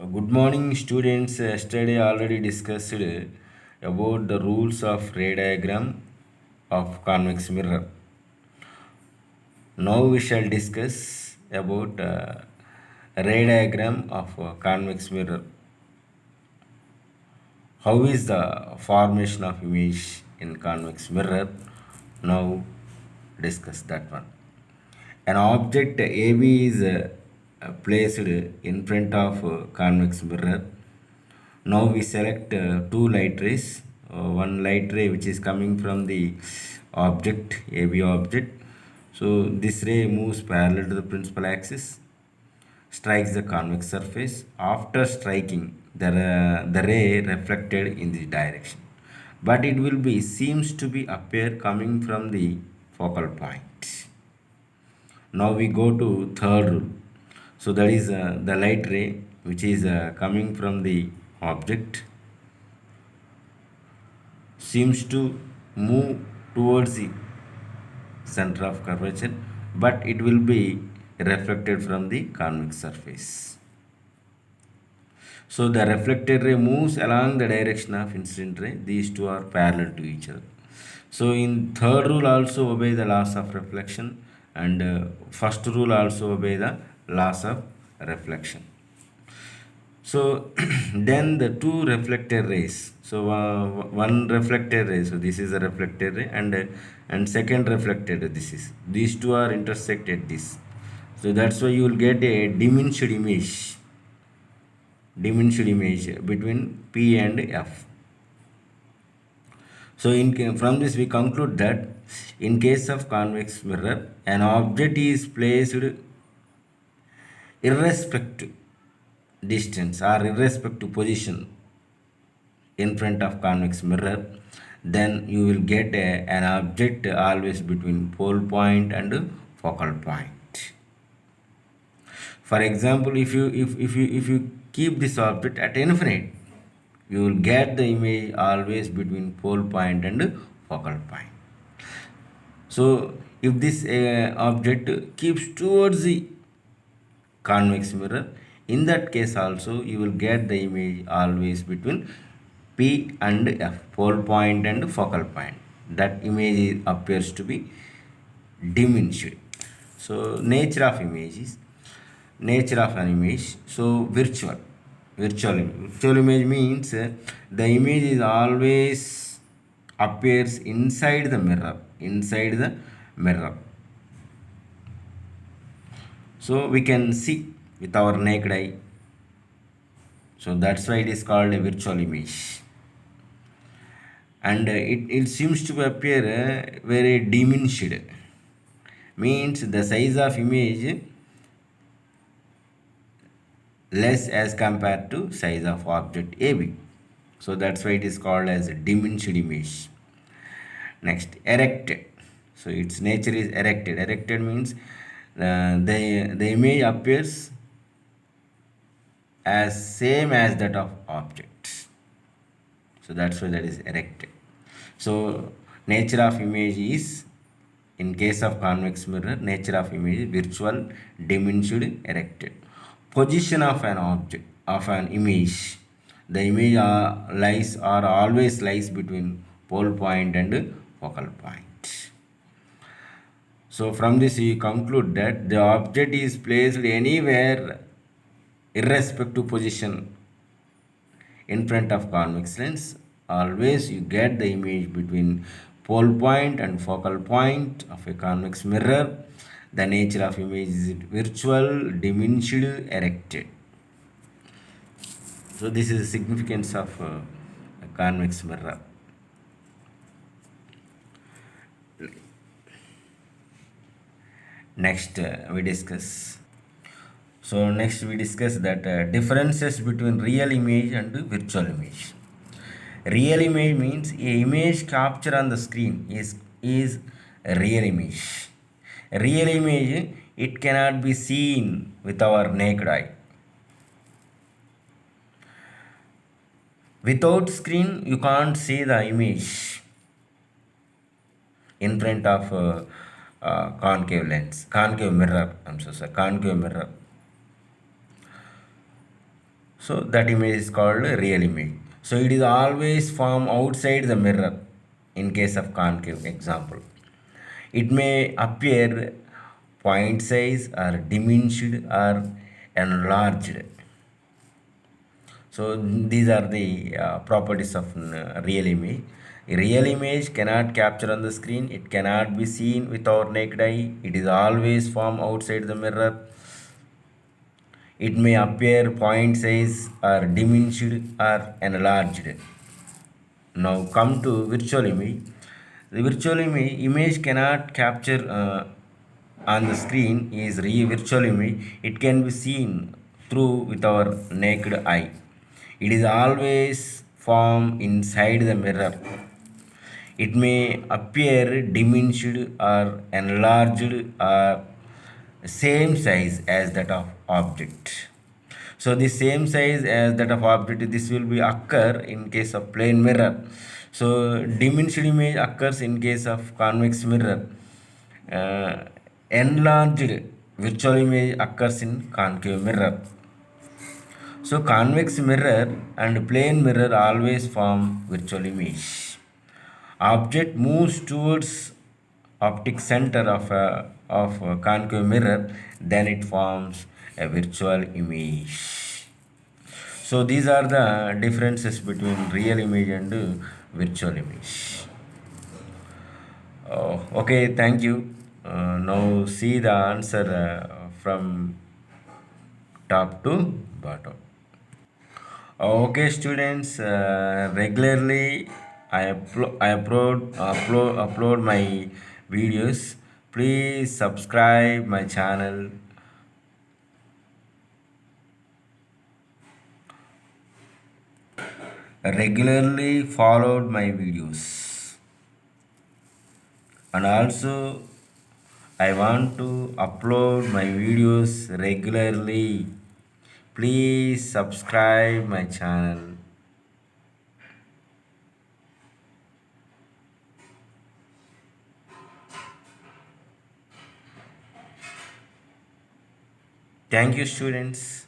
Good morning, students. Yesterday already discussed about the rules of ray diagram of convex mirror. Now we shall discuss about ray diagram of convex mirror. How is the formation of image in convex mirror? Now discuss that one. An object AB is placed in front of convex mirror. Now we select two light rays. One light ray which is coming from the object, AB object. So this ray moves parallel to the principal axis, strikes the convex surface. After striking, the ray reflected in this direction. But it will be seems to be appear coming from the focal point. Now we go to third rule. So that is the light ray which is coming from the object seems to move towards the center of curvature, but it will be reflected from the convex surface. So the reflected ray moves along the direction of incident ray. These two are parallel to each other. So in third rule also obey the laws of reflection, and first rule also obey the laws of reflection. So then the two reflected rays. So one reflected ray. So this is a reflected ray, and second reflected ray. This is these two are intersected this. So that's why you will get a diminished image between P and F. So from this we conclude that in case of convex mirror, an object is placed irrespective distance or irrespective position in front of convex mirror, then you will get an object always between pole point and focal point. For example, if you keep this object at infinite, you will get the image always between pole point and focal point. So if this object keeps towards the convex mirror, in that case also you will get the image always between P and F, pole point and focal point. That image appears to be diminished. So nature of an image. So virtual image means the image is always appears inside the mirror. So we can see with our naked eye. So that's why it is called a virtual image. And it seems to appear very diminished. Means the size of image less as compared to size of object AB. So that's why it is called as a diminished image. Next, erected. So its nature is erected. Erected means the image appears as same as that of object. So that's why that is erected. So nature of image is, in case of convex mirror, nature of image is virtual, diminished, erected. Position of an object, of an image. The image always lies between pole point and focal point. So from this we conclude that the object is placed anywhere irrespective position in front of convex lens. Always you get the image between pole point and focal point of a convex mirror. The nature of image is virtual, diminished, erected. So this is the significance of a convex mirror. Next we discuss. So next we discuss that differences between real image and virtual image. Real image means a image captured on the screen is a real image. Real image, it cannot be seen with our naked eye. Without screen, you can't see the image in front of concave mirror. I'm so sorry, concave mirror. So that image is called a real image. So it is always formed outside the mirror in case of concave example. It may appear point size or diminished or enlarged. So these are the properties of real image. A real image cannot capture on the screen. It cannot be seen with our naked eye. It is always formed outside the mirror. It may appear point size or diminished or enlarged. Now come to virtual image. The virtual image cannot capture on the screen is virtual image. It can be seen through with our naked eye. It is always formed inside the mirror. It may appear diminished or enlarged or same size as that of object. So the same size as that of object, this will be occur in case of plane mirror. So diminished image occurs in case of convex mirror. Uh, Enlarged virtual image occurs in concave mirror. So convex mirror and plane mirror always form virtual image. Object moves towards optic center of a concave mirror, then it forms a virtual image. So these are the differences between real image and virtual image. Okay, thank you. Now see the answer from top to bottom. Okay, students. Regularly, I upload my videos. Please subscribe my channel. Regularly followed my videos, and also I want to upload my videos regularly. Please subscribe my channel. Thank you, students.